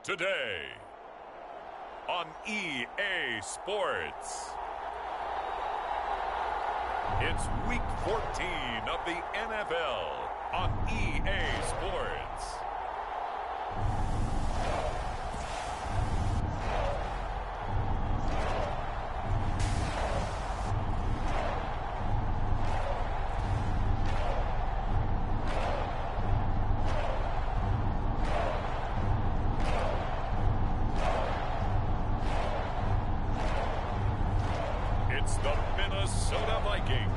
Today on EA Sports. It's Week 14 of the NFL on EA Sports. It's the Minnesota Vikings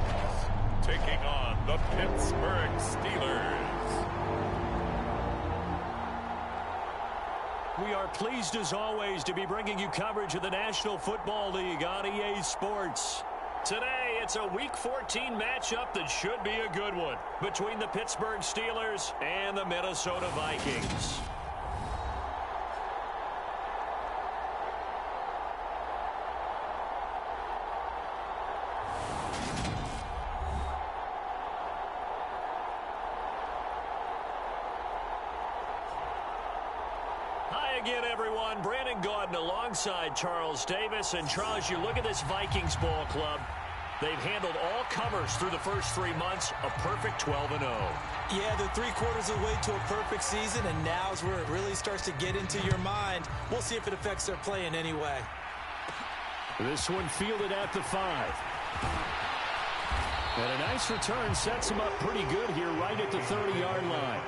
taking on the Pittsburgh Steelers. We are pleased as always to be bringing you coverage of the National Football League on EA Sports. Today, it's a Week 14 matchup that should be a good one between the Pittsburgh Steelers and the Minnesota Vikings. Again, everyone, Brandon Gaudin alongside Charles Davis. And Charles, you look at this Vikings ball club. They've handled all covers through the first 3 months, a perfect 12-0. Yeah, they're 3/4 of the way to a perfect season, and now's where it really starts to get into your mind. We'll see if it affects their play in any way. This one fielded at the 5. And a nice return sets them up pretty good here right at the 30-yard line.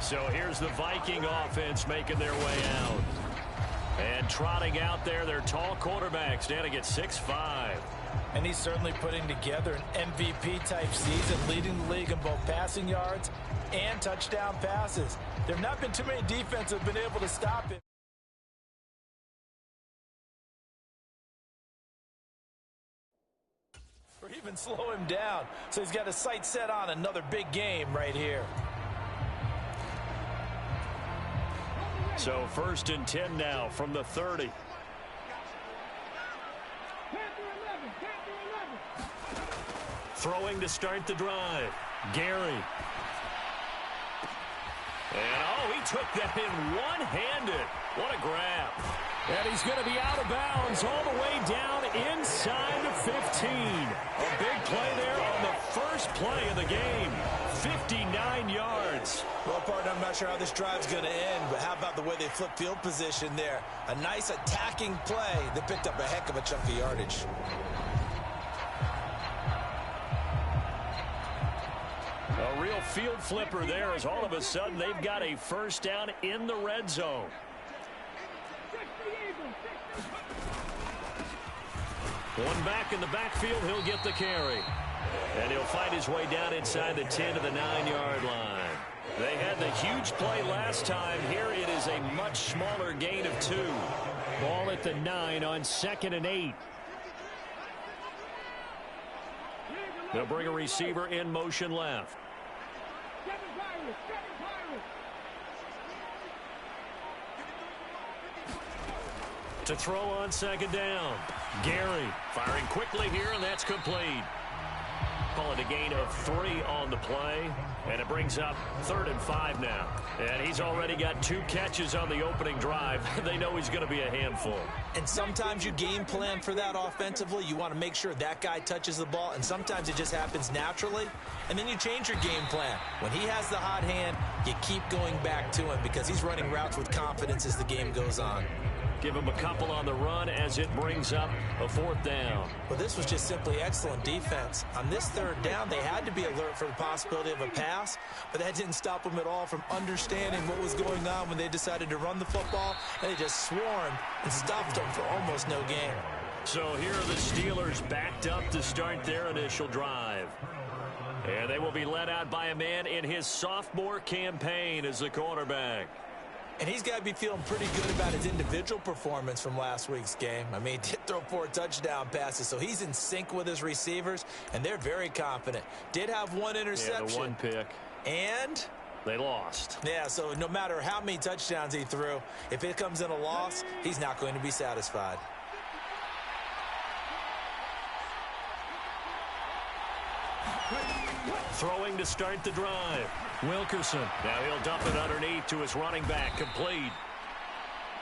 So here's the Viking offense making their way out. And trotting out there, their tall quarterback standing at 6'5". And he's certainly putting together an MVP-type season, leading the league in both passing yards and touchdown passes. There have not been too many defenses that have been able to stop it. Or even slow him down. So he's got his sights set on another big game right here. So 1st and 10 now from the 30. Throwing to start the drive. Gary. And, he took that in one-handed. What a grab. And he's going to be out of bounds all the way down inside the 15. A big play there on the first play of the game. 59 yards. Well, partner, I'm not sure how this drive's going to end, but how about the way they flip field position there? A nice attacking play that picked up a heck of a chunk of yardage. A real field flipper there as all of a sudden they've got a first down in the red zone. One back in the backfield, he'll get the carry. And he'll find his way down inside the 10 to the 9-yard line. They had the huge play last time. Here it is a much smaller gain of 2. Ball at the 9 on 2nd and 8. They'll bring a receiver in motion left. To throw on 2nd down. Gary firing quickly here, and that's complete. Call it a gain of 3 on the play, and it brings up 3rd and 5 now. And he's already got 2 catches on the opening drive. They know he's going to be a handful. And sometimes you game plan for that offensively. You want to make sure that guy touches the ball, and sometimes it just happens naturally. And then you change your game plan. When he has the hot hand, you keep going back to him because he's running routes with confidence as the game goes on. Give him a couple on the run as it brings up a 4th down. Well, this was just simply excellent defense. On this 3rd down, they had to be alert for the possibility of a pass, but that didn't stop them at all from understanding what was going on when they decided to run the football, and they just swarmed and stopped them for almost no gain. So here are the Steelers backed up to start their initial drive. And they will be led out by a man in his sophomore campaign as the quarterback. And he's got to be feeling pretty good about his individual performance from last week's game. I mean, he did throw 4 touchdown passes, so he's in sync with his receivers, and they're very confident. Did have 1 interception. Yeah, the 1 pick. And they lost. Yeah, so no matter how many touchdowns he threw, if it comes in a loss, he's not going to be satisfied. Throwing to start the drive. Wilkerson. Now he'll dump it underneath to his running back. Complete.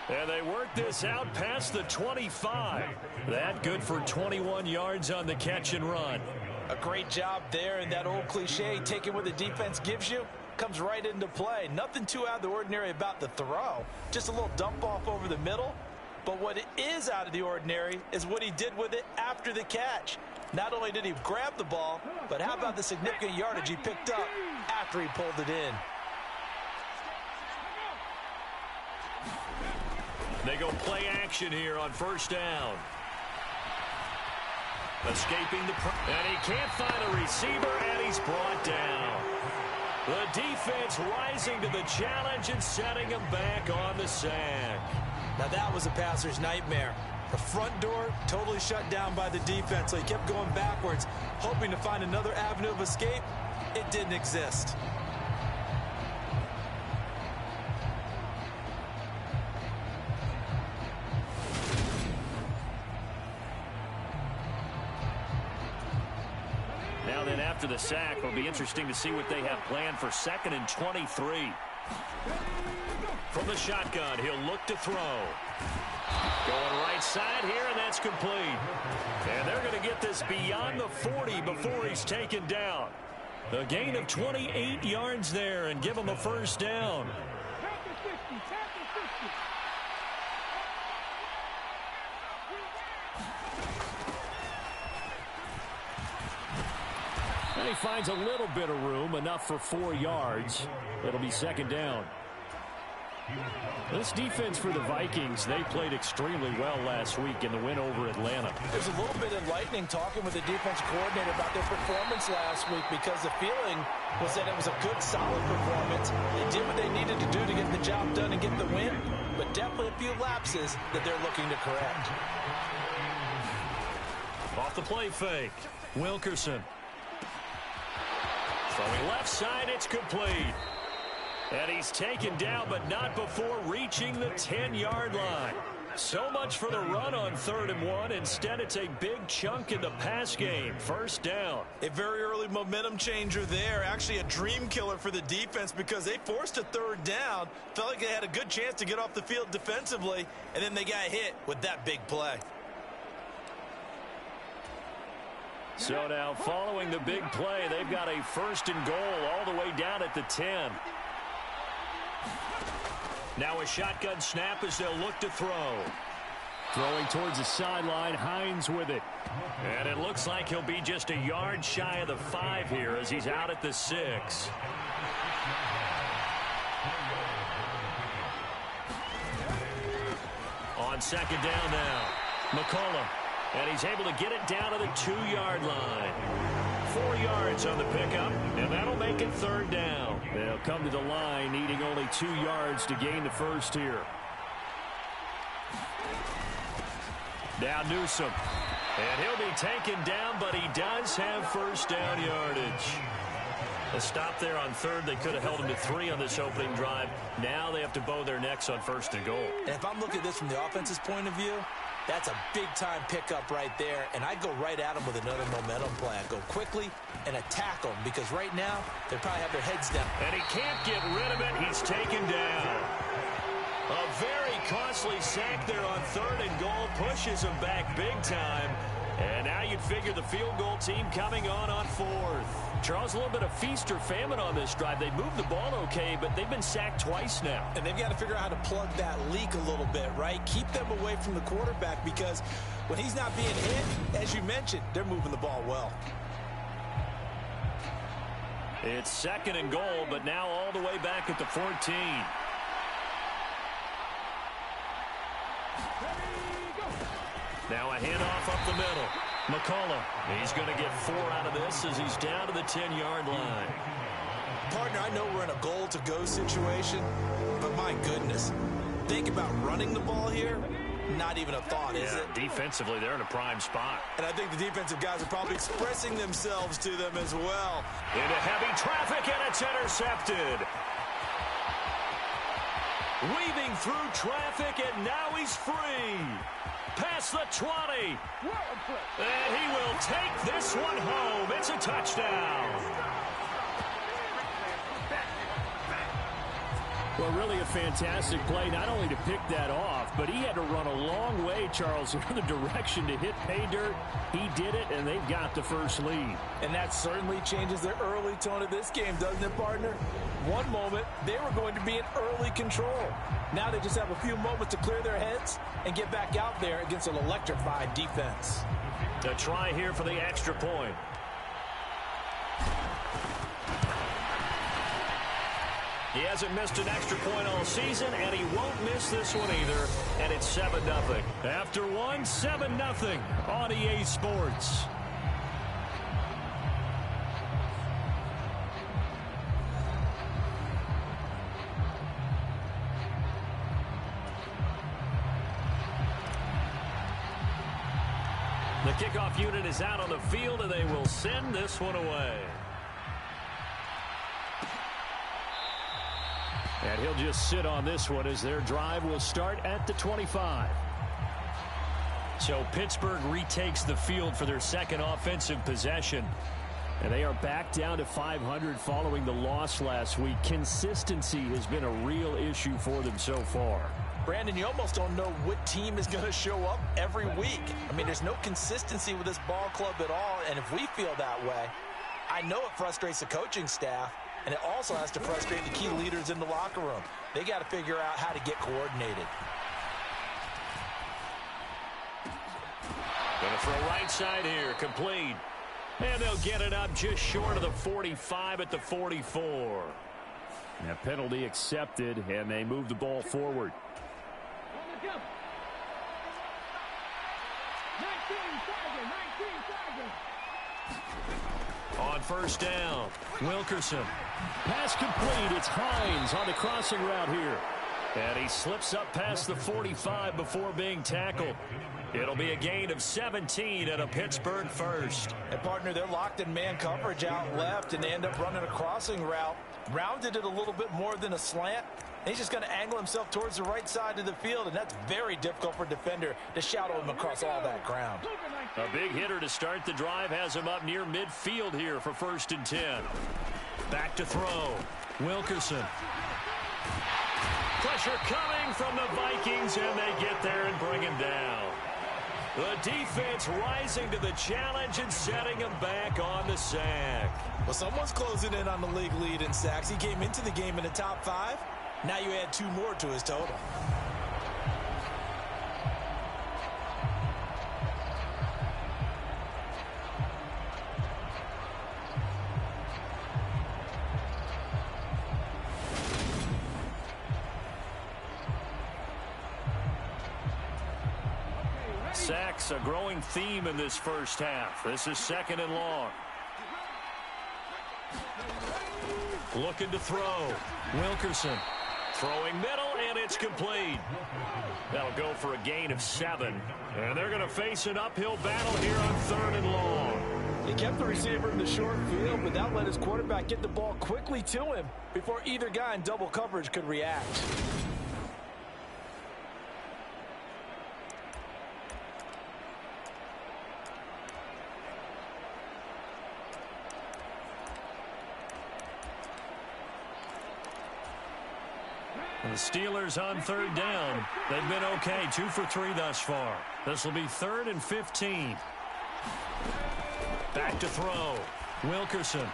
And they work this out past the 25. That good for 21 yards on the catch and run. A great job there, and that old cliche, taking what the defense gives you, comes right into play. Nothing too out of the ordinary about the throw. Just a little dump off over the middle. But what is out of the ordinary is what he did with it after the catch. Not only did he grab the ball, but how about the significant yardage he picked up after he pulled it in. They go play action here on first down. Escaping the and he can't find a receiver, and he's brought down. The defense rising to the challenge and setting him back on the sack. Now that was a passer's nightmare. The front door totally shut down by the defense, so he kept going backwards, hoping to find another avenue of escape. It didn't exist. Now then, after the sack, it'll be interesting to see what they have planned for 2nd and 23. From the shotgun, he'll look to throw. Going right side here, and that's complete. And they're going to get this beyond the 40 before he's taken down. A gain of 28 yards there and give him a first down. And he finds a little bit of room, enough for 4 yards. It'll be 2nd down. This defense for the Vikings, they played extremely well last week in the win over Atlanta. There's a little bit enlightening talking with the defense coordinator about their performance last week, because the feeling was that it was a good, solid performance. They did what they needed to do to get the job done and get the win, but definitely a few lapses that they're looking to correct. Off the play fake, Wilkerson. Throwing left side, it's complete. And he's taken down, but not before reaching the 10-yard line. So much for the run on 3rd and 1. Instead, it's a big chunk in the pass game. First down. A very early momentum changer there. Actually a dream killer for the defense, because they forced a 3rd down. Felt like they had a good chance to get off the field defensively, and then they got hit with that big play. So now, following the big play, they've got a 1st and goal all the way down at the 10. Now a shotgun snap as they'll look to throw. Throwing towards the sideline, Hines with it. And it looks like he'll be just a yard shy of the 5 here as he's out at the 6. On 2nd down now, McCollum. And he's able to get it down to the 2-yard line. 4 yards on the pickup, and that'll make it 3rd down. They'll come to the line needing only 2 yards to gain the first here. Now Newsome. And he'll be taken down, but he does have first down yardage. A stop there on 3rd. They could have held him to 3 on this opening drive. Now they have to bow their necks on 1st and goal. And if I'm looking at this from the offense's point of view, that's a big-time pickup right there, and I go right at them with another momentum plan. Go quickly and attack them, because right now they probably have their heads down. And he can't get rid of it. He's taken down. A very costly sack there on 3rd and goal pushes him back big time. And now you'd figure the field goal team coming on 4th. Charles, a little bit of feast or famine on this drive. They moved the ball okay, but they've been sacked twice now. And they've got to figure out how to plug that leak a little bit, right? Keep them away from the quarterback, because when he's not being hit, as you mentioned, they're moving the ball well. It's 2nd and goal, but now all the way back at the 14. Now a handoff up the middle. McCollum. He's going to get 4 out of this as he's down to the 10-yard line. Partner, I know we're in a goal-to-go situation, but my goodness, think about running the ball here. Not even a thought, is it? Defensively, they're in a prime spot. And I think the defensive guys are probably expressing themselves to them as well. Into heavy traffic, and it's intercepted. Weaving through traffic, and now he's free. Past the 20. And he will take this one home. It's a touchdown. Well, really a fantastic play, not only to pick that off, but he had to run a long way, Charles, in the direction to hit pay dirt. He did it, and they've got the first lead. And that certainly changes the early tone of this game, doesn't it, partner? One moment, they were going to be in early control. Now they just have a few moments to clear their heads and get back out there against an electrified defense. A try here for the extra point. He hasn't missed an extra point all season, and he won't miss this one either, and it's 7-0. After one, 7-0 on EA Sports. The kickoff unit is out on the field, and they will send this one away. And he'll just sit on this one as their drive will start at the 25. So Pittsburgh retakes the field for their second offensive possession. And they are back down to 500 following the loss last week. Consistency has been a real issue for them so far. Brandon, you almost don't know what team is going to show up every week. I mean, there's no consistency with this ball club at all, and if we feel that way, I know it frustrates the coaching staff, and it also has to frustrate the key leaders in the locker room. They got to figure out how to get coordinated. Going to throw right side here, complete. And they'll get it up just short of the 45 at the 44. And a penalty accepted, and they move the ball forward. On first down, Wilkerson. Pass complete. It's Hines on the crossing route here. And he slips up past the 45 before being tackled. It'll be a gain of 17 and a Pittsburgh first. And, partner, they're locked in man coverage out left, and they end up running a crossing route. Rounded it a little bit more than a slant. And he's just going to angle himself towards the right side of the field, and that's very difficult for a defender to shadow him across all that ground. A big hitter to start the drive has him up near midfield here for 1st and 10. Back to throw. Wilkerson. Pressure coming from the Vikings, and they get there and bring him down. The defense rising to the challenge and setting him back on the sack. Well, someone's closing in on the league lead in sacks. He came into the game in the top 5. Now you add 2 more to his total. Sacks, a growing theme in this first half. This is 2nd and long. Looking to throw. Wilkerson. Throwing middle, and it's complete. That'll go for a gain of 7. And they're going to face an uphill battle here on 3rd and long. He kept the receiver in the short field, but that let his quarterback get the ball quickly to him before either guy in double coverage could react. The Steelers on 3rd down. They've been okay, 2 for 3 thus far. This will be 3rd and 15. Back to throw. Wilkerson.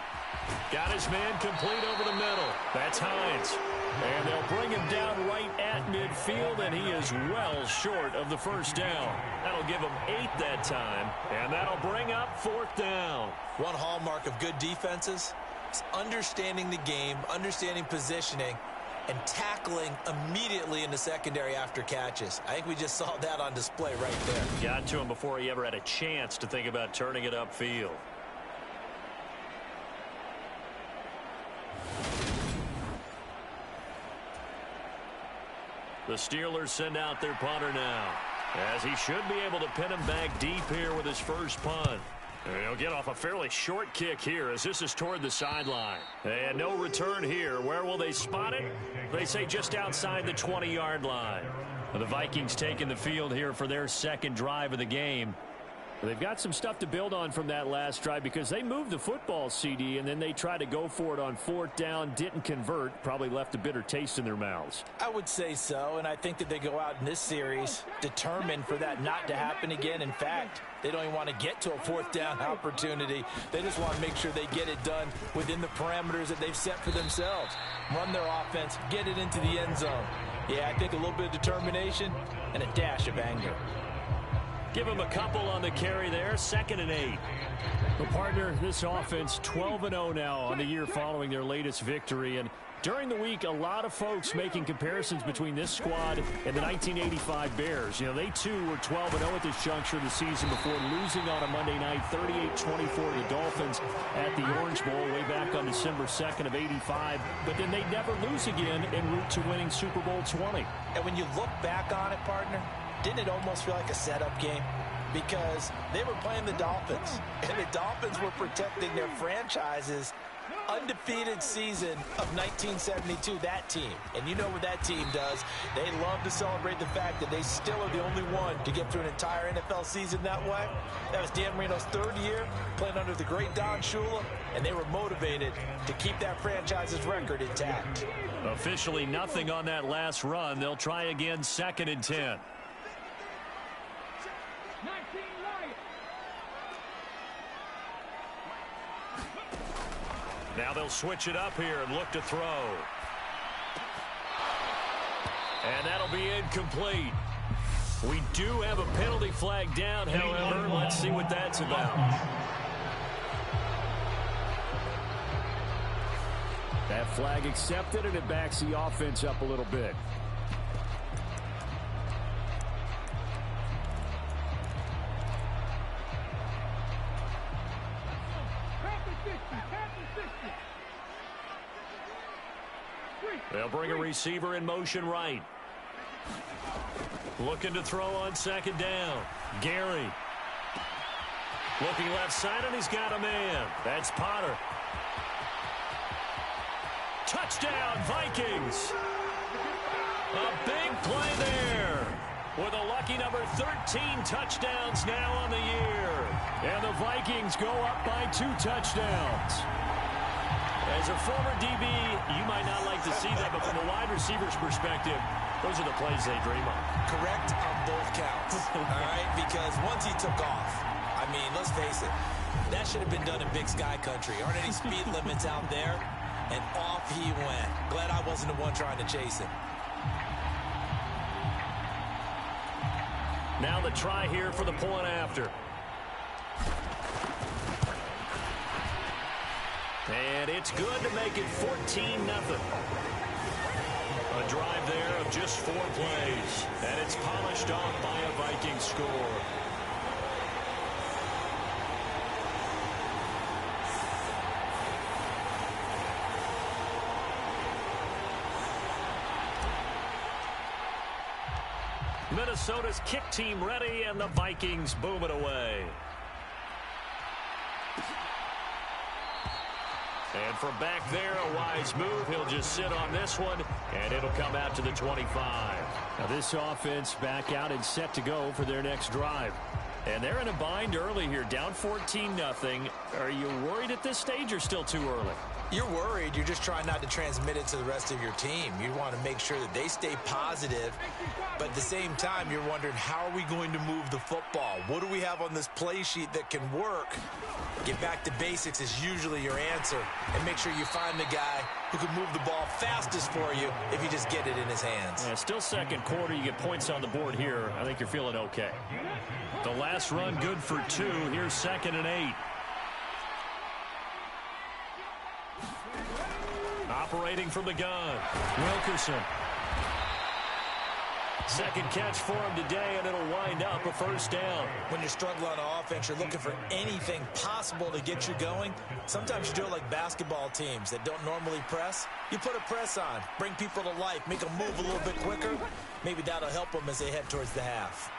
Got his man complete over the middle. That's Hines. And they'll bring him down right at midfield, and he is well short of the 1st down. That'll give him 8 that time, and that'll bring up 4th down. One hallmark of good defenses is understanding the game, understanding positioning, and tackling immediately in the secondary after catches. I think we just saw that on display right there. Got to him before he ever had a chance to think about turning it upfield. The Steelers send out their punter now, as he should be able to pin him back deep here with his first punt. He'll get off a fairly short kick here as this is toward the sideline. And no return here. Where will they spot it? They say just outside the 20-yard line. The Vikings taking the field here for their second drive of the game. They've got some stuff to build on from that last drive because they moved the football, CD, and then they tried to go for it on fourth down, didn't convert, probably left a bitter taste in their mouths. I would say so, and I think that they go out in this series determined for that not to happen again. In fact, they don't even want to get to a fourth down opportunity. They just want to make sure they get it done within the parameters that they've set for themselves. Run their offense, get it into the end zone. Yeah, I think a little bit of determination and a dash of anger. Give him a couple on the carry there. 2nd and 8. Well, partner, this offense 12-0 now on the year following their latest victory. And during the week, a lot of folks making comparisons between this squad and the 1985 Bears. You know, they too were 12-0 at this juncture of the season before losing on a Monday night 38-24 to the Dolphins at the Orange Bowl way back on December 2nd of 85. But then they never lose again en route to winning Super Bowl 20. And when you look back on it, partner, didn't it almost feel like a setup game? Because they were playing the Dolphins, and the Dolphins were protecting their franchise's undefeated season of 1972, that team. And you know what that team does. They love to celebrate the fact that they still are the only one to get through an entire NFL season that way. That was Dan Marino's 3rd year, playing under the great Don Shula, and they were motivated to keep that franchise's record intact. Officially nothing on that last run. They'll try again 2nd and 10. Now they'll switch it up here and look to throw. And that'll be incomplete. We do have a penalty flag down, however. Let's see what that's about. That flag accepted, and it backs the offense up a little bit. They'll bring a receiver in motion right. Looking to throw on 2nd down. Gary. Looking left side, and he's got a man. That's Potter. Touchdown, Vikings. A big play there. With a lucky number 13 touchdowns now on the year. And the Vikings go up by 2 touchdowns. As a former DB, you might not like to see that, but from a wide receiver's perspective, those are the plays they dream of. Correct on both counts, all right? Because once he took off, I mean, let's face it, that should have been done in Big Sky Country. Aren't any speed limits out there? And off he went. Glad I wasn't the one trying to chase him. Now the try here for the point after. And it's good to make it 14-0. A drive there of just 4 plays. And it's polished off by a Viking score. Minnesota's kick team ready, and the Vikings boom it away. And from back there, a wise move. He'll just sit on this one, and it'll come out to the 25. Now this offense back out and set to go for their next drive. And they're in a bind early here, down 14-0. Are you worried at this stage or still too early? You're worried. You're just trying not to transmit it to the rest of your team. You want to make sure that they stay positive. But at the same time, you're wondering, how are we going to move the football? What do we have on this play sheet that can work? Get back to basics is usually your answer. And make sure you find the guy who can move the ball fastest for you if you just get it in his hands. Yeah, still second quarter. You get points on the board here. I think you're feeling okay. The last run good for 2. Here's 2nd and 8. Operating from the gun, Wilkerson. Second catch for him today, and it'll wind up a first down. When you're struggling on offense, you're looking for anything possible to get you going. Sometimes you do it like basketball teams that don't normally press. You put a press on, bring people to life, make them move a little bit quicker. Maybe that'll help them as they head towards the half.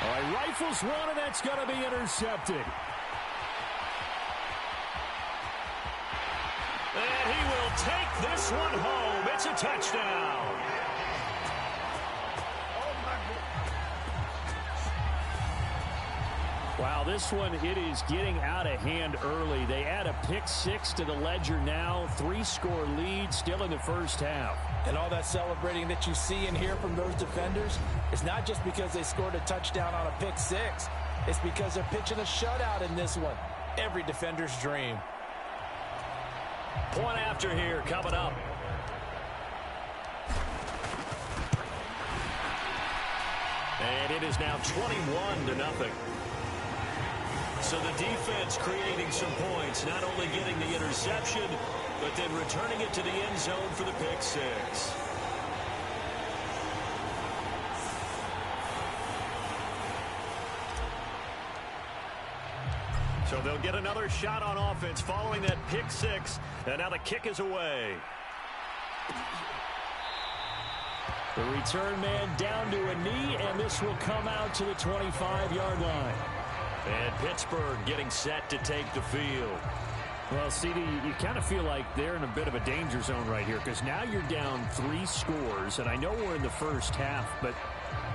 All right, rifles one, and that's going to be intercepted. take this one home. It's a touchdown. Wow, this one, it is getting out of hand early. They add a pick six to the ledger now. 3-score lead still in the first half. And all that celebrating that you see and hear from those defenders is not just because they scored a touchdown on a pick six. It's because they're pitching a shutout in this one. Every defender's dream. Point after here coming up. And it is now 21-0. So the defense creating some points, not only getting the interception, but then returning it to the end zone for the pick six. So they'll get another shot on offense following that pick six, and now the kick is away. The return man down to a knee, and this will come out to the 25-yard line. And Pittsburgh getting set to take the field. Well, CD, you kind of feel like they're in a bit of a danger zone right here because now you're down 3 scores, and I know we're in the first half, but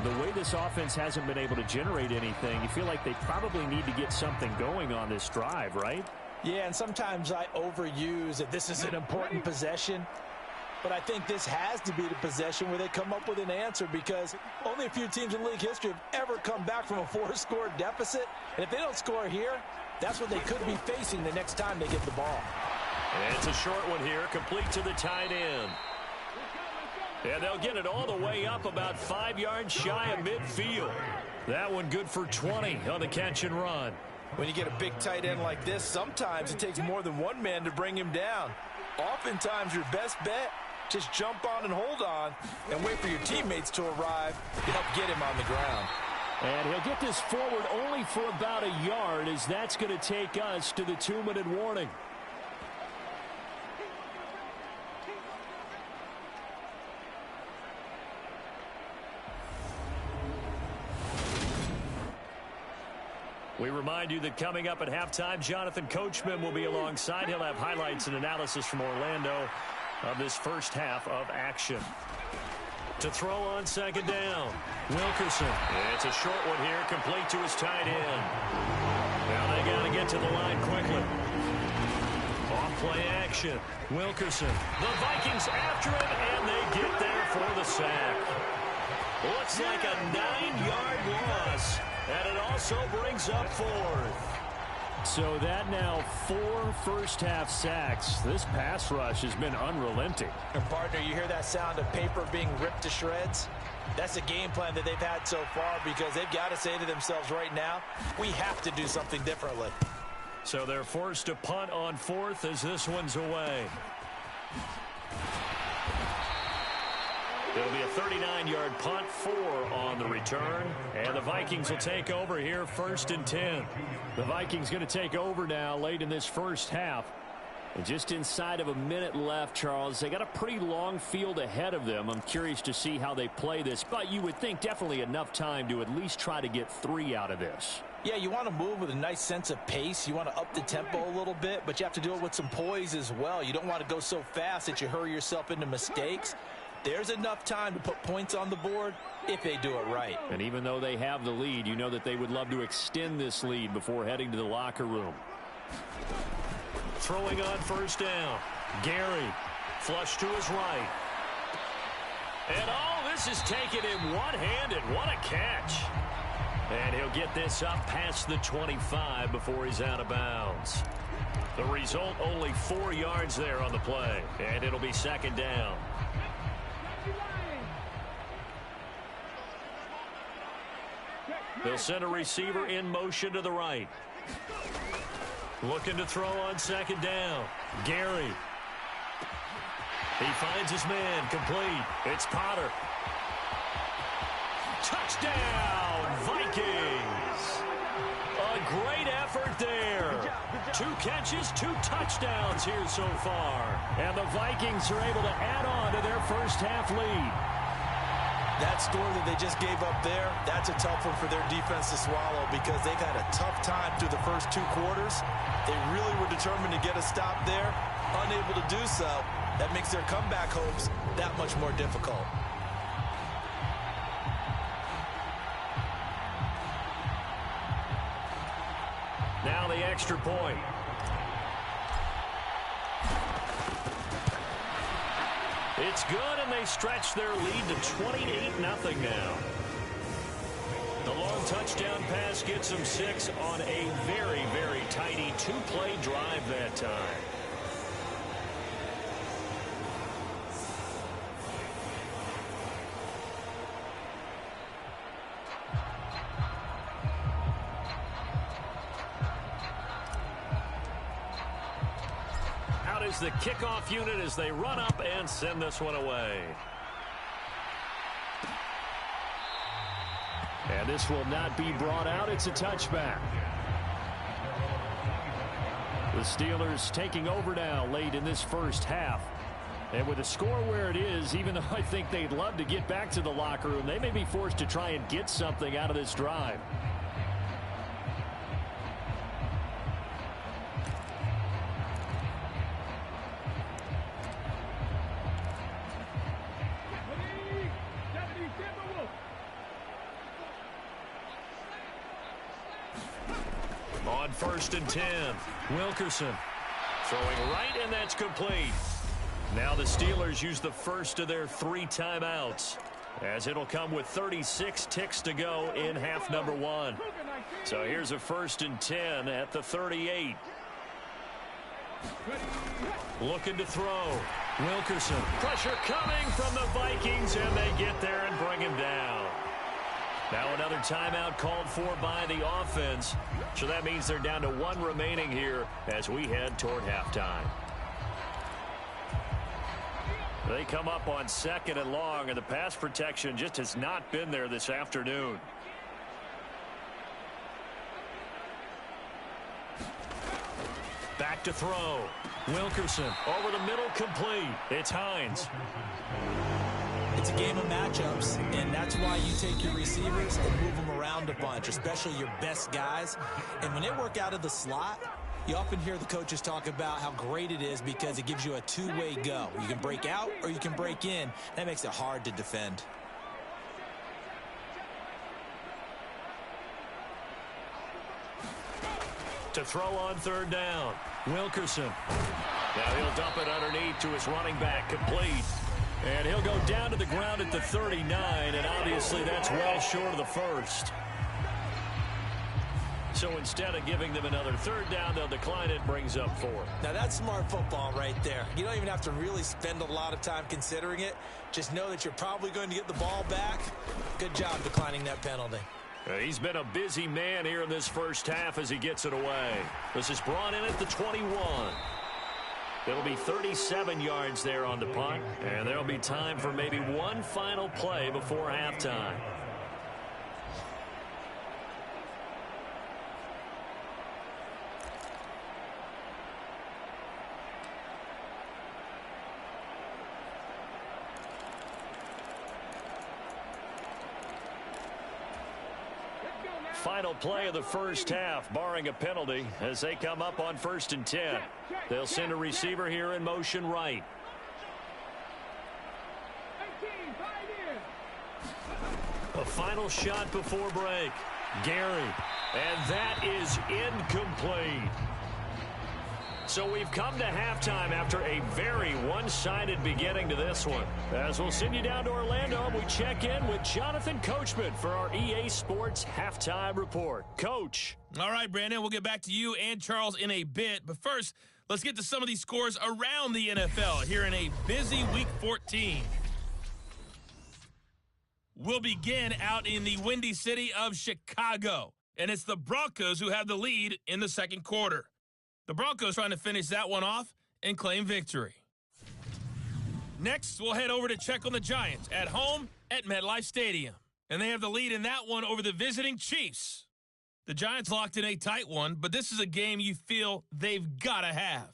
the way this offense hasn't been able to generate anything, you feel like they probably need to get something going on this drive, right? Yeah, and sometimes I overuse that this is an important possession. But I think this has to be the possession where they come up with an answer because only a few teams in league history have ever come back from a 4-score deficit. And if they don't score here, that's what they could be facing the next time they get the ball. And it's a short one here, complete to the tight end. And they'll get it all the way up about 5 yards shy of midfield. That one good for 20 on the catch and run. When you get a big tight end like this, sometimes it takes more than one man to bring him down. Oftentimes your best bet, just jump on and hold on and wait for your teammates to arrive to help get him on the ground. And he'll get this forward only for about a yard as that's going to take us to the 2-minute warning. We remind you that coming up at halftime, Jonathan Coachman will be alongside. He'll have highlights and analysis from Orlando of this first half of action. To throw on second down, Wilkerson. It's a short one here, complete to his tight end. Now they got to get to the line quickly. Off play action, Wilkerson. The Vikings after him, and they get there for the sack. Looks like a 9-yard loss. And it also brings up 4th. So that now 4 first-half sacks. This pass rush has been unrelenting. And partner, you hear that sound of paper being ripped to shreds? That's a game plan that they've had so far because they've got to say to themselves right now, we have to do something differently. So they're forced to punt on 4th as this one's away. It'll be a 39-yard punt, 4 on the return. And the Vikings will take over here, 1st and 10. The Vikings going to take over now late in this first half. And just inside of a minute left, Charles. They got a pretty long field ahead of them. I'm curious to see how they play this. But you would think definitely enough time to at least try to get 3 out of this. Yeah, you want to move with a nice sense of pace. You want to up the tempo a little bit, but you have to do it with some poise as well. You don't want to go so fast that you hurry yourself into mistakes. There's enough time to put points on the board if they do it right. And even though they have the lead, you know that they would love to extend this lead before heading to the locker room. Throwing on first down. Gary, flush to his right. And this is taken in one-handed. What a catch. And he'll get this up past the 25 before he's out of bounds. The result, only 4 yards there on the play. And it'll be second down. They'll send a receiver in motion to the right. Looking to throw on second down. Gary. He finds his man, complete. It's Potter. Touchdown, Vikings. A great effort there. 2 catches, 2 touchdowns here so far. And the Vikings are able to add on to their first half lead. That score that they just gave up there, that's a tough one for their defense to swallow because they've had a tough time through the first 2 quarters. They really were determined to get a stop there, unable to do so. That makes their comeback hopes that much more difficult. Now the extra point. It's good, and they stretch their lead to 28-0 now. The long touchdown pass gets them 6 on a very, very tidy two-play drive that time. Out is the kickoff unit as they run up and send this one away. And this will not be brought out. It's a touchback. The Steelers taking over now late in this first half. And with the score where it is, even though I think they'd love to get back to the locker room, they may be forced to try and get something out of this drive. On 1st and 10, Wilkerson throwing right, and that's complete. Now the Steelers use the first of their 3 timeouts, as it'll come with 36 ticks to go in half number 1. So here's a 1st and 10 at the 38. Looking to throw. Wilkerson. Pressure coming from the Vikings, and they get there and bring him down. Now another timeout called for by the offense. So that means they're down to 1 remaining here as we head toward halftime. They come up on 2nd and long, and the pass protection just has not been there this afternoon. Back to throw. Wilkerson over the middle, complete. It's Hines. It's a game of matchups, and that's why you take your receivers and move them around a bunch, especially your best guys. And when they work out of the slot, you often hear the coaches talk about how great it is because it gives you a two-way go. You can break out or you can break in. That makes it hard to defend. To throw on 3rd down, Wilkerson. Now he'll dump it underneath to his running back, complete. And he'll go down to the ground at the 39, and obviously that's well short of the first. So instead of giving them another 3rd down, they'll decline it, brings up 4. Now that's smart football right there. You don't even have to really spend a lot of time considering it. Just know that you're probably going to get the ball back. Good job declining that penalty. He's been a busy man here in this first half as he gets it away. This is brought in at the 21. It'll be 37 yards there on the punt, and there'll be time for maybe one final play before halftime. Final play of the first half, barring a penalty, as they come up on 1st and 10. They'll send a receiver here in motion right. A final shot before break. Gary. And that is incomplete. So we've come to halftime after a very one-sided beginning to this one. As we'll send you down to Orlando, we check in with Jonathan Coachman for our EA Sports Halftime Report. Coach. All right, Brandon, we'll get back to you and Charles in a bit. But first, let's get to some of these scores around the NFL here in a busy Week 14. We'll begin out in the windy city of Chicago. And it's the Broncos who have the lead in the second quarter. The Broncos trying to finish that one off and claim victory. Next, we'll head over to check on the Giants at home at MetLife Stadium. And they have the lead in that one over the visiting Chiefs. The Giants locked in a tight one, but this is a game you feel they've got to have.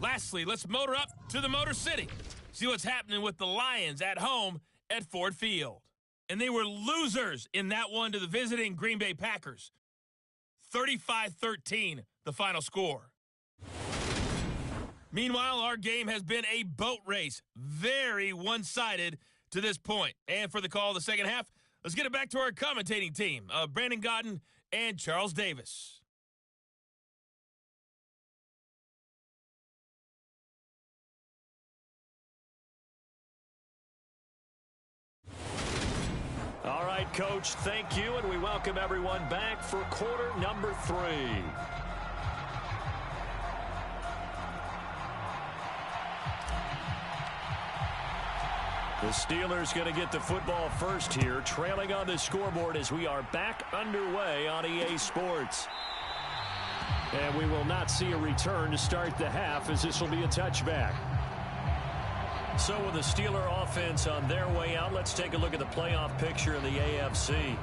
Lastly, let's motor up to the Motor City. See what's happening with the Lions at home at Ford Field. And they were losers in that one to the visiting Green Bay Packers. 35-13, the final score. Meanwhile, our game has been a boat race. Very one-sided to this point. And for the call of the second half, let's get it back to our commentating team of Brandon Godden and Charles Davis. All right, Coach, thank you, and we welcome everyone back for quarter number 3. The Steelers going to get the football first here, trailing on the scoreboard as we are back underway on EA Sports. And we will not see a return to start the half, as this will be a touchback. So with the Steeler offense on their way out, let's take a look at the playoff picture in the AFC.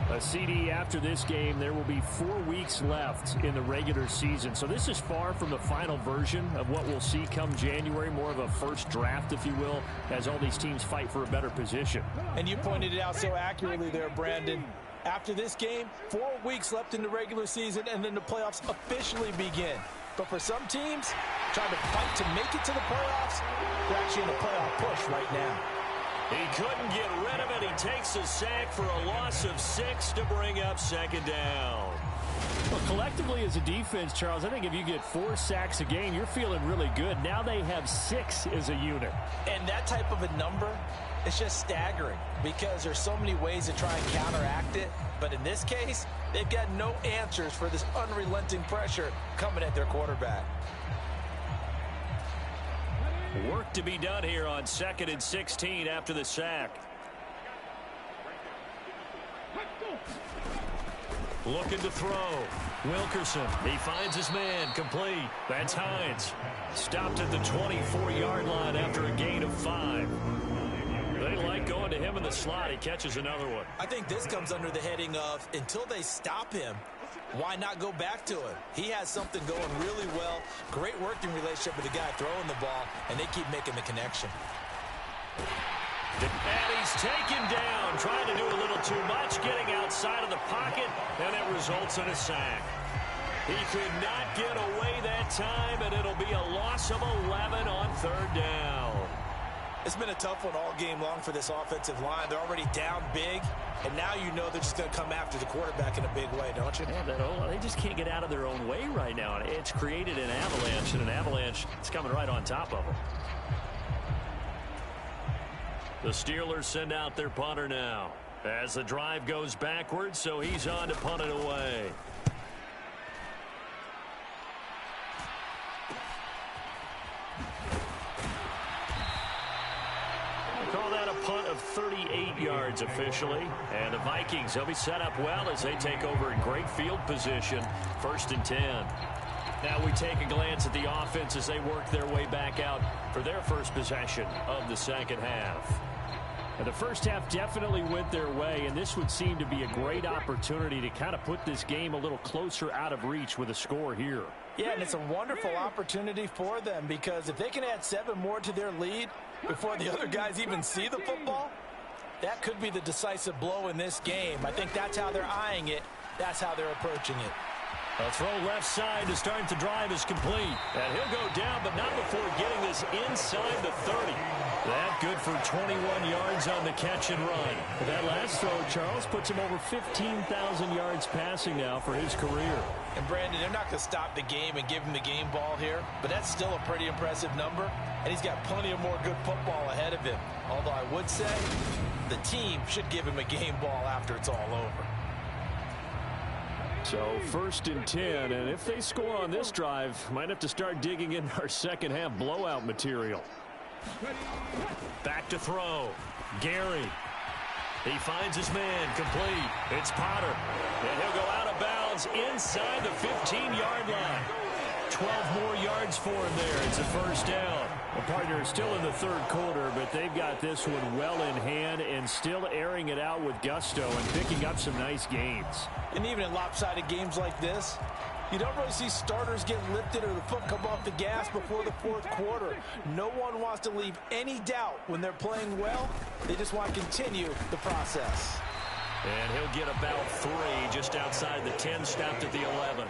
A CD after this game, there will be 4 weeks left in the regular season. So this is far from the final version of what we'll see come January, more of a first draft, if you will, as all these teams fight for a better position. And you pointed it out so accurately there, Brandon. After this game, 4 weeks left in the regular season, and then the playoffs officially begin. But for some teams, trying to fight to make it to the playoffs, they're actually in a playoff push right now. He couldn't get rid of it. He takes a sack for a loss of 6 to bring up second down. Well, collectively as a defense, Charles, I think if you get 4 sacks a game, you're feeling really good. Now they have 6 as a unit. And that type of a number, it's just staggering because there's so many ways to try and counteract it. But in this case, they've got no answers for this unrelenting pressure coming at their quarterback. Work to be done here on 2nd and 16 after the sack. Looking to throw. Wilkerson, he finds his man, complete. That's Hines. Stopped at the 24-yard line after a gain of 5. They like going to him in the slot. He catches another one. I think this comes under the heading of, until they stop him, why not go back to him? He has something going really well. Great working relationship with the guy throwing the ball, and they keep making the connection. And he's taken down, trying to do a little too much, getting outside of the pocket, and it results in a sack. He could not get away that time, and it'll be a loss of 11 on 3rd down. It's been a tough one all game long for this offensive line. They're already down big, and now you know they're just going to come after the quarterback in a big way, don't you? Yeah, they just can't get out of their own way right now. It's created an avalanche, and an avalanche is coming right on top of them. The Steelers send out their punter now as the drive goes backwards, so he's on to punt it away. Call that a punt of 38 yards officially. And the Vikings, they'll be set up well as they take over in great field position. 1st and 10. Now we take a glance at the offense as they work their way back out for their first possession of the second half. And the first half definitely went their way, and this would seem to be a great opportunity to kind of put this game a little closer out of reach with a score here. Yeah, and it's a wonderful opportunity for them because if they can add 7 more to their lead before the other guys even see the football, that could be the decisive blow in this game. I think that's how they're eyeing it. That's how they're approaching it. A throw left side to start the drive is complete. And he'll go down, but not before getting this inside the 30. That good for 21 yards on the catch and run. That last throw, Charles, puts him over 15,000 yards passing now for his career. And Brandon, they're not going to stop the game and give him the game ball here, but that's still a pretty impressive number, and he's got plenty of more good football ahead of him. Although I would say the team should give him a game ball after it's all over. So 1st and 10, and if they score on this drive, might have to start digging in our second half blowout material. Back to throw. Gary. He finds his man, complete. It's Potter. And he'll go out of bounds inside the 15-yard line. 12 more yards for him there. It's a first down. The partner is still in the 3rd quarter, but they've got this one well in hand and still airing it out with gusto and picking up some nice gains. And even in lopsided games like this, you don't really see starters get lifted or the foot come off the gas before the 4th quarter. No one wants to leave any doubt when they're playing well. They just want to continue the process. And he'll get about 3 just outside the 10, stopped at the 11.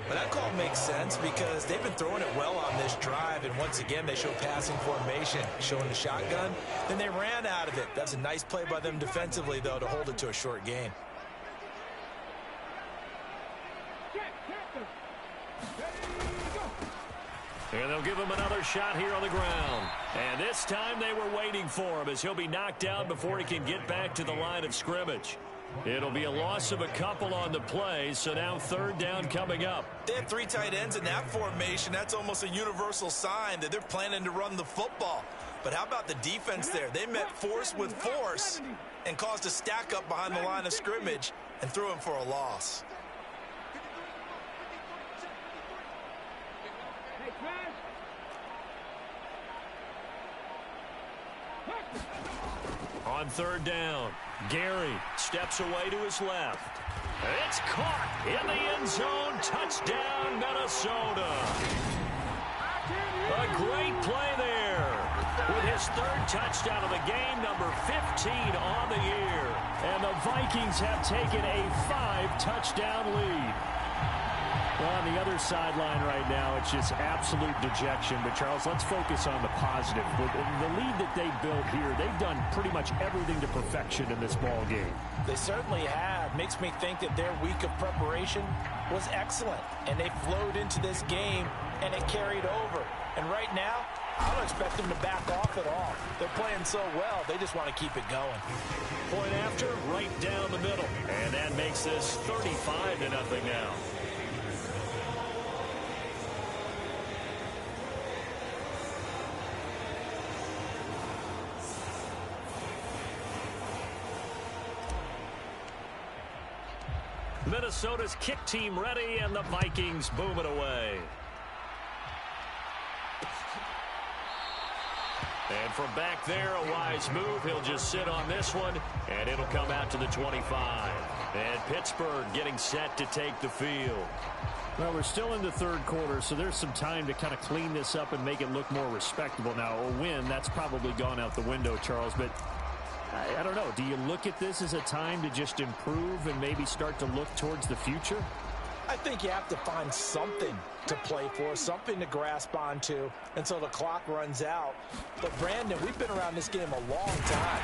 Well, that call makes sense because they've been throwing it well on this drive, and once again, they show passing formation, showing the shotgun. Then they ran out of it. That's a nice play by them defensively, though, to hold it to a short gain. And they'll give him another shot here on the ground. And this time they were waiting for him as he'll be knocked down before he can get back to the line of scrimmage. It'll be a loss of a couple on the play, so now third down coming up. They have 3 tight ends in that formation. That's almost a universal sign that they're planning to run the football. But how about the defense there? They met force with force and caused a stack up behind the line of scrimmage and threw him for a loss. On third down, Gary steps away to his left. It's caught in the end zone. Touchdown, Minnesota. A great play there with his third touchdown of the game, number 15 on the year. And the Vikings have taken a 5-touchdown lead. Well, on the other sideline right now, it's just absolute dejection. But, Charles, let's focus on the positive. The lead that they built here, they've done pretty much everything to perfection in this ball game. They certainly have. Makes me think that their week of preparation was excellent. And they flowed into this game, and it carried over. And right now, I don't expect them to back off at all. They're playing so well, they just want to keep it going. Point after, right down the middle. And that makes this 35-0 now. Minnesota's kick team ready, and the Vikings boom it away. And from back there, a wise move. He'll just sit on this one, and it'll come out to the 25. And Pittsburgh getting set to take the field. Well, we're still in the third quarter, so there's some time to kind of clean this up and make it look more respectable. Now, a win, that's probably gone out the window, Charles, but I don't know. Do you look at this as a time to just improve and maybe start to look towards the future? I think you have to find something to play for, something to grasp onto until the clock runs out. But, Brandon, we've been around this game a long time.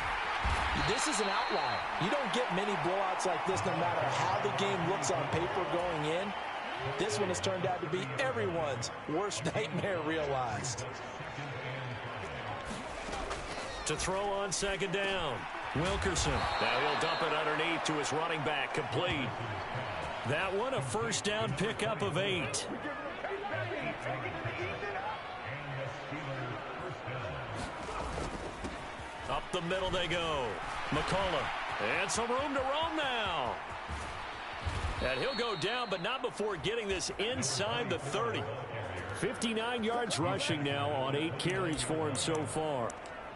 This is an outlier. You don't get many blowouts like this no matter how the game looks on paper going in. This one has turned out to be everyone's worst nightmare realized. To throw on second down, Wilkerson. Now he'll dump it underneath to his running back, complete. That one a first down pickup of 8. Up the middle they go. McCullough. And some room to roam now. And he'll go down, but not before getting this inside the 30. 59 yards rushing now on 8 carries for him so far.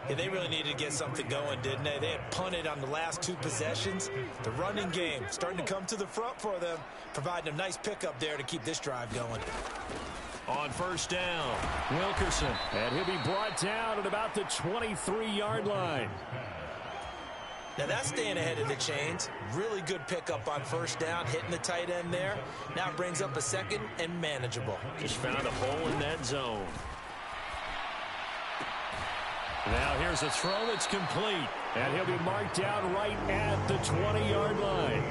Yeah, they really needed to get something going, didn't they? They had punted on the last 2 possessions. The running game starting to come to the front for them, providing a nice pickup there to keep this drive going. On first down, Wilkerson. And he'll be brought down at about the 23-yard line. Now that's staying ahead of the chains. Really good pickup on first down, hitting the tight end there. Now it brings up a second and manageable. Just found a hole in that zone. Now here's a throw that's complete. And he'll be marked down right at the 20-yard line.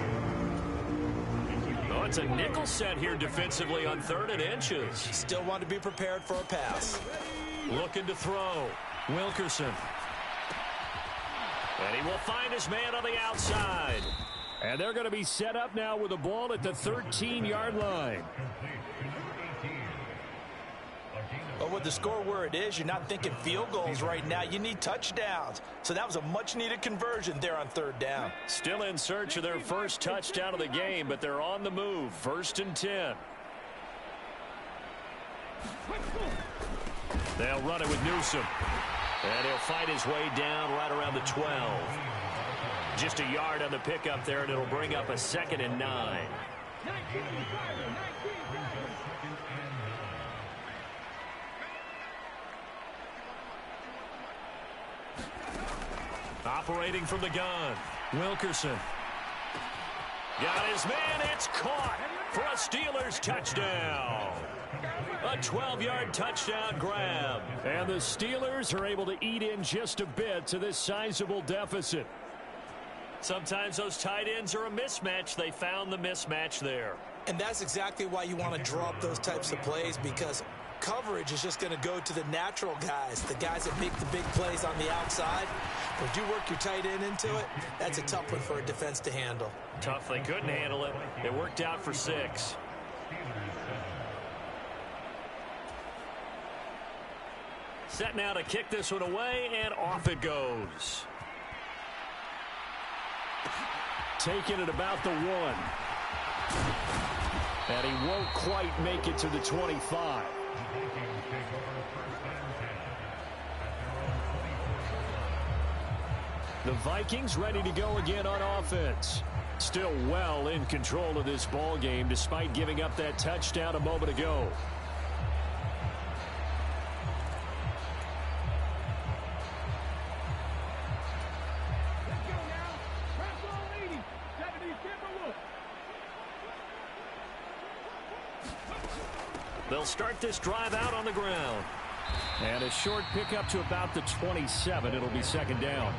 Oh, it's a nickel set here defensively on 3rd and inches. Still want to be prepared for a pass. Looking to throw. Wilkerson. And he will find his man on the outside. And they're going to be set up now with the ball at the 13-yard line. But with the score where it is, you're not thinking field goals right now. You need touchdowns. So that was a much-needed conversion there on 3rd down. Still in search of their first touchdown of the game, but they're on the move. 1st and 10. They'll run it with Newsom. And he'll fight his way down right around the 12. Just a yard on the pickup there, and it'll bring up a 2nd and 9. Operating from the gun, Wilkerson. Got his man. It's caught for a Steelers touchdown. A 12-yard touchdown grab. And the Steelers are able to eat in just a bit to this sizable deficit. Sometimes those tight ends are a mismatch. They found the mismatch there. And that's exactly why you want to draw up those types of plays, because coverage is just going to go to the natural guys, the guys that make the big plays on the outside. But you work your tight end into it, that's a tough one for a defense to handle. Tough. They couldn't handle it. It worked out for 6. Set now to kick this one away, and off it goes. Taking it about the 1. And he won't quite make it to the 25. The Vikings ready to go again on offense. Still well in control of this ball game despite giving up that touchdown a moment ago. They'll start this drive out on the ground. And a short pickup to about the 27. It'll be second down.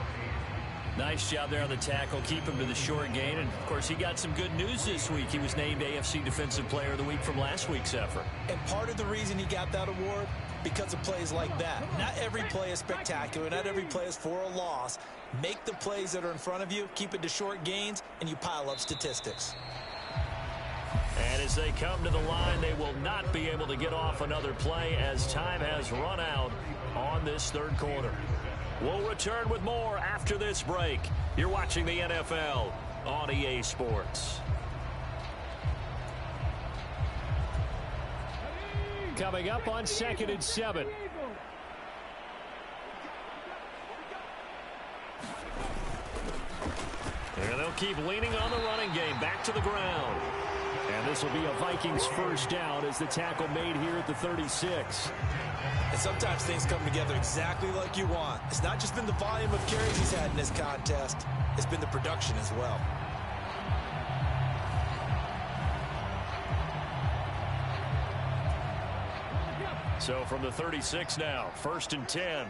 Nice job there on the tackle. Keep him to the short gain. And, of course, he got some good news this week. He was named AFC Defensive Player of the Week from last week's effort. And part of the reason he got that award, because of plays like that. Not every play is spectacular. Not every play is for a loss. Make the plays that are in front of you, keep it to short gains, and you pile up statistics. And as they come to the line, they will not be able to get off another play as time has run out on this third quarter. We'll return with more after this break. You're watching the NFL on EA Sports. Coming up on 2nd and 7. And they'll keep leaning on the running game. Back to the ground. And this will be a Vikings first down as the tackle made here at the 36. And sometimes things come together exactly like you want. It's not just been the volume of carries he's had in this contest. It's been the production as well. So from the 36 now, 1st and 10.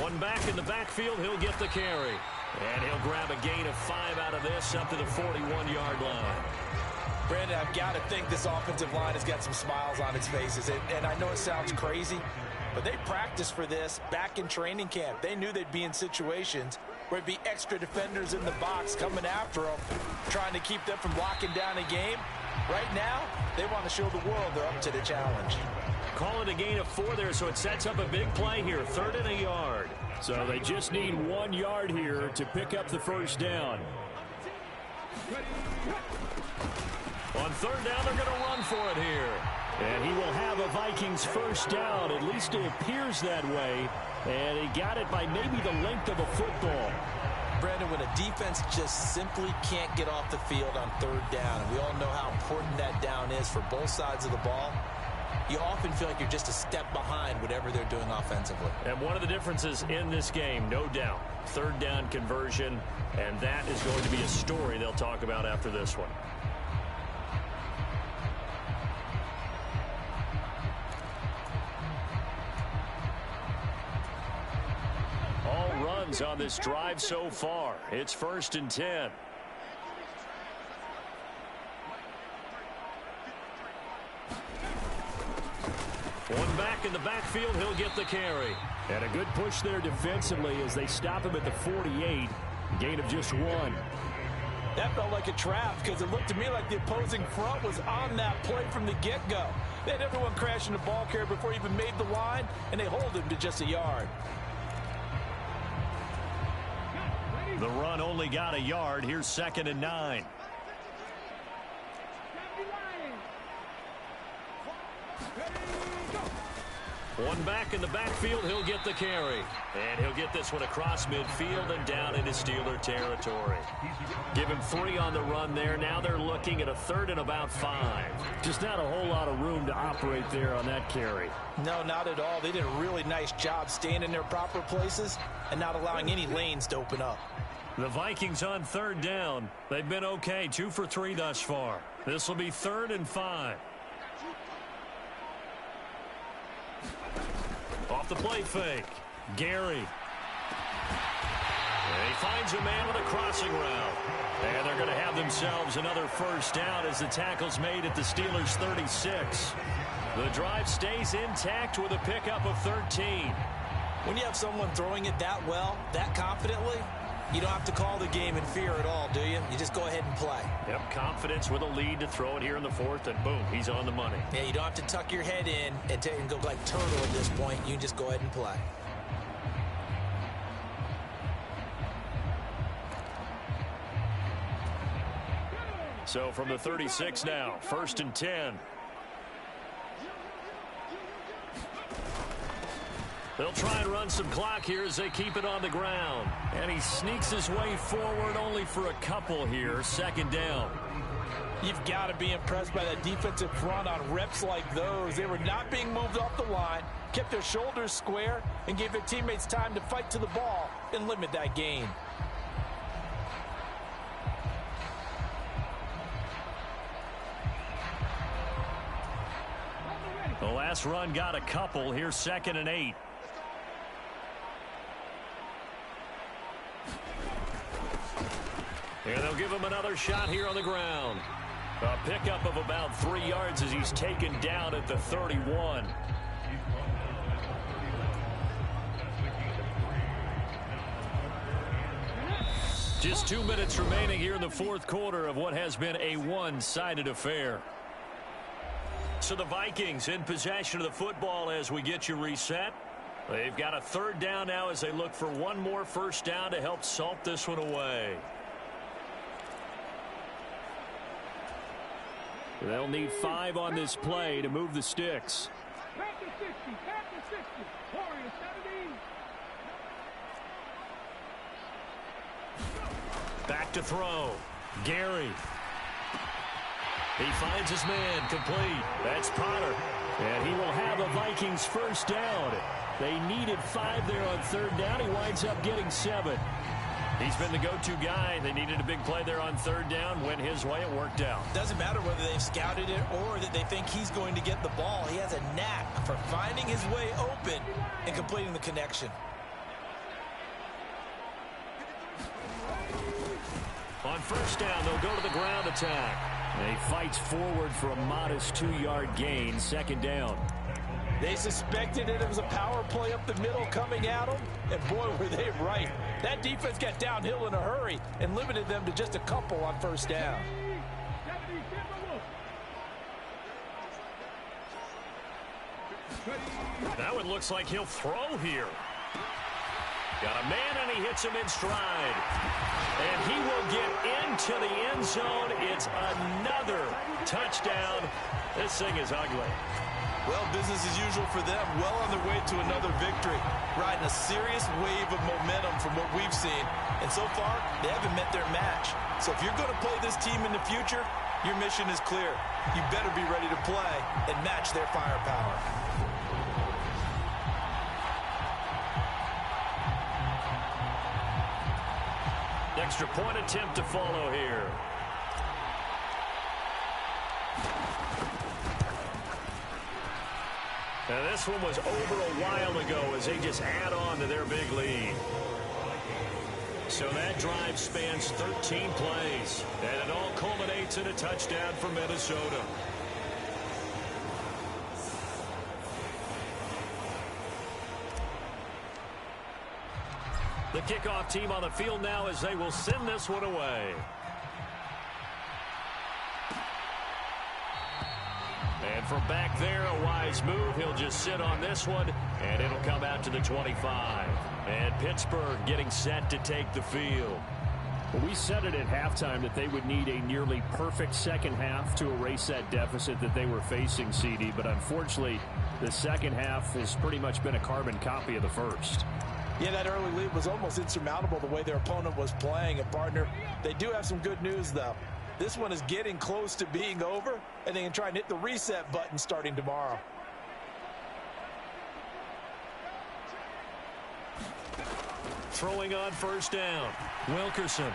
One back in the backfield, he'll get the carry. And he'll grab a gain of 5 out of this up to the 41-yard line. Brandon, I've got to think this offensive line has got some smiles on its faces. And I know it sounds crazy, but they practiced for this back in training camp. They knew they'd be in situations where it'd be extra defenders in the box coming after them, trying to keep them from locking down a game. Right now, they want to show the world they're up to the challenge. Call it a gain of 4 there, so it sets up a big play here, 3rd and a yard. So they just need 1 yard here to pick up the first down. On 3rd down, they're going to run for it here. And he will have a Vikings first down. At least it appears that way. And he got it by maybe the length of a football. Brandon, when a defense just simply can't get off the field on 3rd down, and we all know how important that down is for both sides of the ball, you often feel like you're just a step behind whatever they're doing offensively. And one of the differences in this game, no doubt, 3rd down conversion, and that is going to be a story they'll talk about after this one. All runs on this drive so far. It's 1st and 10. One back in the backfield, he'll get the carry. And a good push there defensively as they stop him at the 48. Gain of just 1. That felt like a trap because it looked to me like the opposing front was on that play from the get-go. They had everyone crashing the ball carrier before he even made the line, and they hold him to just a yard. The run only got a yard. Here's 2nd and 9. One back in the backfield, he'll get the carry. And he'll get this one across midfield and down into Steeler territory. Give him 3 on the run there. Now they're looking at a 3rd and about 5. Just not a whole lot of room to operate there on that carry. No, not at all. They did a really nice job staying in their proper places and not allowing any lanes to open up. The Vikings on 3rd down. They've been okay, 2 for 3 thus far. This will be 3rd and 5. Off the play fake. Gary. And he finds a man with a crossing route. And they're going to have themselves another first down as the tackle's made at the Steelers' 36. The drive stays intact with a pickup of 13. When you have someone throwing it that well, that confidently, you don't have to call the game in fear at all, do you? You just go ahead and play. Yep, confidence with a lead to throw it here in the 4th, and boom, he's on the money. Yeah, you don't have to tuck your head in and go like turtle at this point. You can just go ahead and play. So from the 36 now, 1st and 10. They'll try and run some clock here as they keep it on the ground. And he sneaks his way forward only for a couple here. 2nd down. You've got to be impressed by that defensive front on reps like those. They were not being moved off the line, kept their shoulders square, and gave their teammates time to fight to the ball and limit that gain. The last run got a couple. Here's 2nd and 8. And they'll give him another shot here on the ground. A pickup of about 3 yards as he's taken down at the 31. Just 2 minutes remaining here in the 4th quarter of what has been a one-sided affair. So the Vikings in possession of the football as we get you reset. They've got a 3rd down now as they look for one more first down to help salt this one away. They'll need 5 on this play to move the sticks. Back to throw. Gary. He finds his man complete. That's Potter. And he will have a Vikings first down. They needed 5 there on 3rd down. He winds up getting 7. He's been the go-to guy. They needed a big play there on 3rd down. Went his way. It worked out. Doesn't matter whether they've scouted it or that they think he's going to get the ball. He has a knack for finding his way open and completing the connection. On first down, they'll go to the ground attack. And he fights forward for a modest 2-yard gain. 2nd down. They suspected it was a power play up the middle coming at them, and boy, were they right. That defense got downhill in a hurry and limited them to just a couple on first down. That one looks like he'll throw here. Got a man, and he hits him in stride. And he will get into the end zone. It's another touchdown. This thing is ugly. Well, business as usual for them. Well on their way to another victory. Riding a serious wave of momentum from what we've seen. And so far, they haven't met their match. So if you're going to play this team in the future, your mission is clear. You better be ready to play and match their firepower. Extra point attempt to follow here. Now this one was over a while ago as they just add on to their big lead. So that drive spans 13 plays, and it all culminates in a touchdown for Minnesota. The kickoff team on the field now as they will send this one away. And from back there, a wise move. He'll just sit on this one, and it'll come out to the 25. And Pittsburgh getting set to take the field. Well, we said it at halftime that they would need a nearly perfect second half to erase that deficit that they were facing, CD. But unfortunately, the second half has pretty much been a carbon copy of the first. Yeah, that early lead was almost insurmountable the way their opponent was playing. And, partner, they do have some good news, though. This one is getting close to being over, and they can try and hit the reset button starting tomorrow. Throwing on first down, Wilkerson.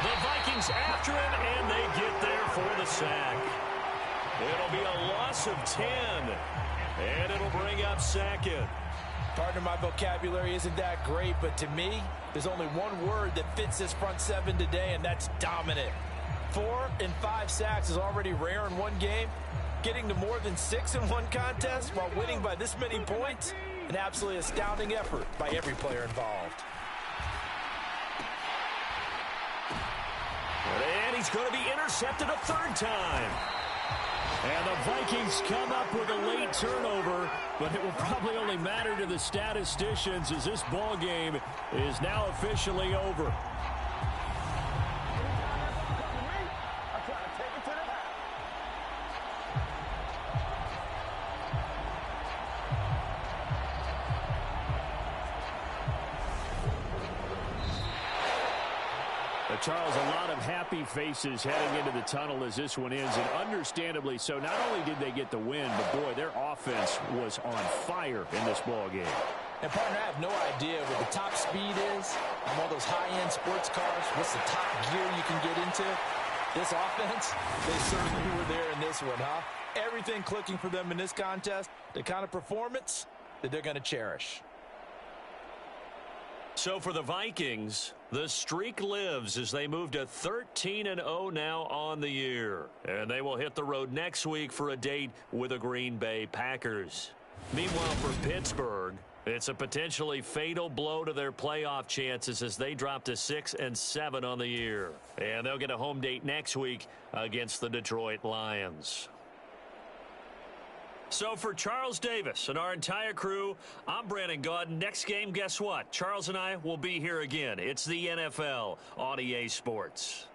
The Vikings after him, and they get there for the sack. It'll be a loss of 10, and it'll bring up second. Partner, my vocabulary isn't that great, but to me, there's only one word that fits this front seven today, and that's dominant. 4 and 5 sacks is already rare in one game. Getting to more than 6 in one contest while winning by this many points, an absolutely astounding effort by every player involved. And he's going to be intercepted a third time. And the Vikings come up with a late turnover, but it will probably only matter to the statisticians as this ball game is now officially over. Charles, a lot of happy faces heading into the tunnel as this one ends, and understandably so. Not only did they get the win, but, boy, their offense was on fire in this ball game. And, partner, I have no idea what the top speed is on all those high-end sports cars. What's the top gear you can get into? This offense, they certainly were there in this one, huh? Everything clicking for them in this contest, the kind of performance that they're going to cherish. So for the Vikings, the streak lives as they move to 13-0 now on the year. And they will hit the road next week for a date with the Green Bay Packers. Meanwhile, for Pittsburgh, it's a potentially fatal blow to their playoff chances as they drop to 6-7 on the year. And they'll get a home date next week against the Detroit Lions. So for Charles Davis and our entire crew, I'm Brandon Gaudin. Next game, guess what? Charles and I will be here again. It's the NFL on EA Sports.